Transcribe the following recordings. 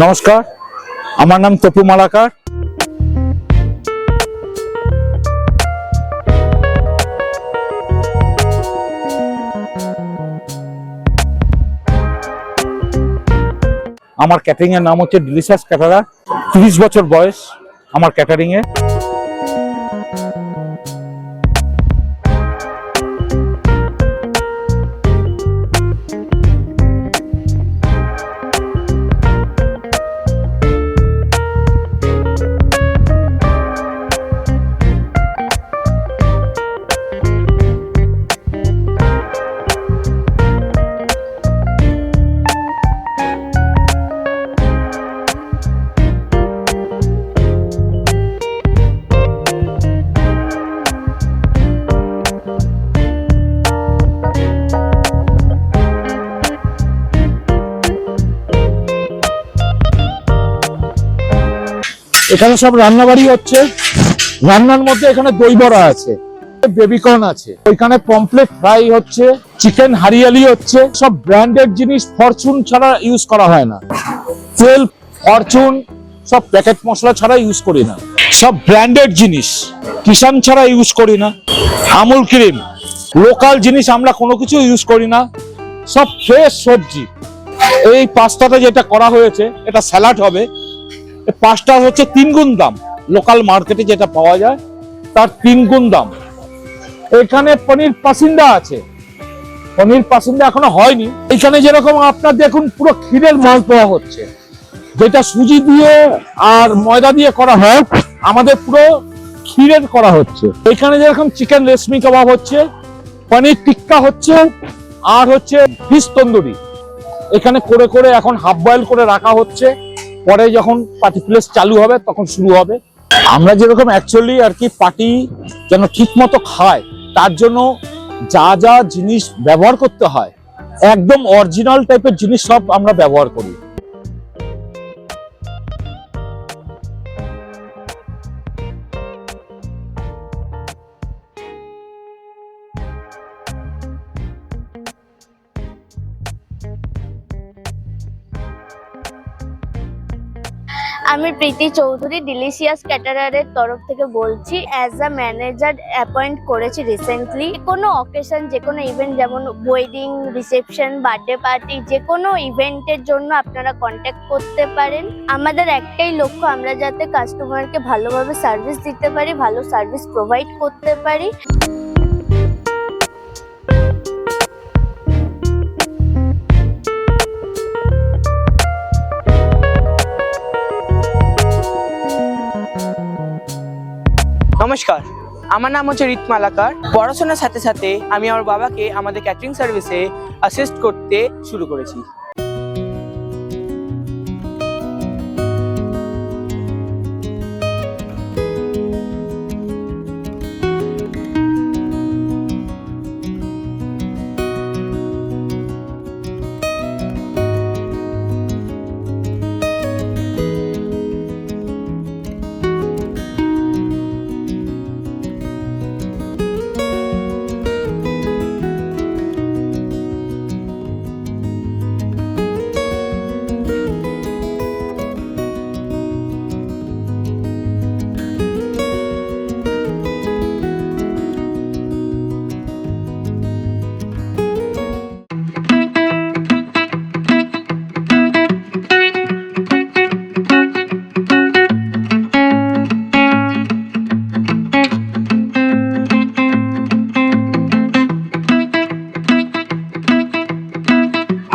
নমস্কার, আমার নাম তপু মালাকার। আমার ক্যাটারিং এর নাম হচ্ছে ডিলিশিয়াস ক্যাটারার। 30 বছর বয়স আমার ক্যাটারিং এ। এখানে সব রান্নাবাড়ি হচ্ছে। রান্নার মধ্যে এখানে দই বড়া আছে, বেবিকর্ন আছে, ওইখানে পমফ্লেট ফ্রাই হচ্ছে, চিকেন হারিয়ালি হচ্ছে। সব ব্র্যান্ডেড জিনিস, ফরচুন ছাড়া ইউজ করা হয় না। তেল ফরচুন সব প্যাকেট মশলা ছাড়া ইউজ করি না। সব ব্র্যান্ডেড জিনিস, কিষান ছাড়া ইউজ করি না। আমুল ক্রিম, লোকাল জিনিস আমরা কোনো কিছু ইউজ করি না। সব ফ্রেশ সবজি। এই পাস্তাটা যেটা করা হয়েছে, এটা স্যালাড হবে। পাঁচটা হচ্ছে 3 গুণ দাম, লোকাল মার্কেটে যেটা পাওয়া যায় তার 3 গুণ দাম। এখানে পনির পাসিন্দা আছে, পনির পাসিন্দা এখনো হয়নি। এখানে যেরকম আপনার দেখুন পুরো ক্ষীরের মালপোয়া হচ্ছে, যেটা সুজি দিয়ে আর ময়দা দিয়ে করা হয়, আমাদের পুরো ক্ষীরের করা হচ্ছে। এখানে যেরকম চিকেন রেশমি কাবাব হচ্ছে, পনির টিক্কা হচ্ছে, আর হচ্ছে ফিশ তন্দুরি। এখানে করে করে এখন হাফ বয়েল করে রাখা হচ্ছে, পরে যখন পার্টি প্লেস চালু হবে তখন শুরু হবে। আমরা যেরকম অ্যাকচুয়ালি আর কি পার্টি যেন ঠিক মতো খায়, তার জন্য যা যা জিনিস ব্যবহার করতে হয় একদম অরিজিনাল টাইপের জিনিস সব আমরা ব্যবহার করি। আমি প্রীতি চৌধুরী, ডিলিশিয়াস ক্যাটারারের তরফ থেকে বলছি। অ্যাজ আ ম্যানেজার অ্যাপয়েন্ট করেছি রিসেন্টলি। কোনো অকেশন, যে কোনো ইভেন্ট, যেমন ওয়েডিং, রিসেপশন, বার্থডে পার্টি, যে কোনো ইভেন্টের জন্য আপনারা কন্ট্যাক্ট করতে পারেন। আমাদের একটাই লক্ষ্য, আমরা যাতে কাস্টমারকে ভালোভাবে সার্ভিস দিতে পারি, ভালো সার্ভিস প্রোভাইড করতে পারি। নমস্কার, আমার নাম হচ্ছে রিত মালাকার। পড়াশোনার সাথে সাথে আমি আমার বাবাকে আমাদের ক্যাটারিং সার্ভিসে অ্যাসিস্ট করতে শুরু করেছি।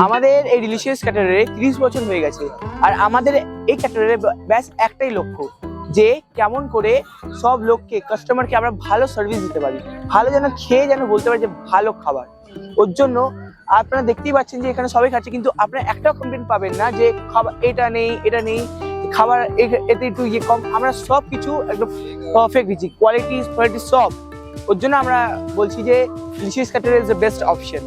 আমাদের এই ডিলিশিয়াস ক্যাটারারে 30 বছর হয়ে গেছে। আর আমাদের এই ক্যাটারারে ব্যাস একটাই লক্ষ্য, যে কেমন করে সব লোককে, কাস্টমারকে আমরা ভালো সার্ভিস দিতে পারি, ভালো যেন খেয়ে যেন বলতে পারি যে ভালো খাবার। ওর জন্য আপনারা দেখতেই পাচ্ছেন যে এখানে সবাই খাচ্ছে, কিন্তু আপনারা একটাও কমপ্লেন পাবেন না যে খাবার এটা নেই, এটা নেই, খাবার এতে একটু ইয়ে কম। আমরা সব কিছু একদম পারফেক্ট দিচ্ছি, কোয়ালিটি সব। ওর জন্য আমরা বলছি যে delicious caterer is the best option.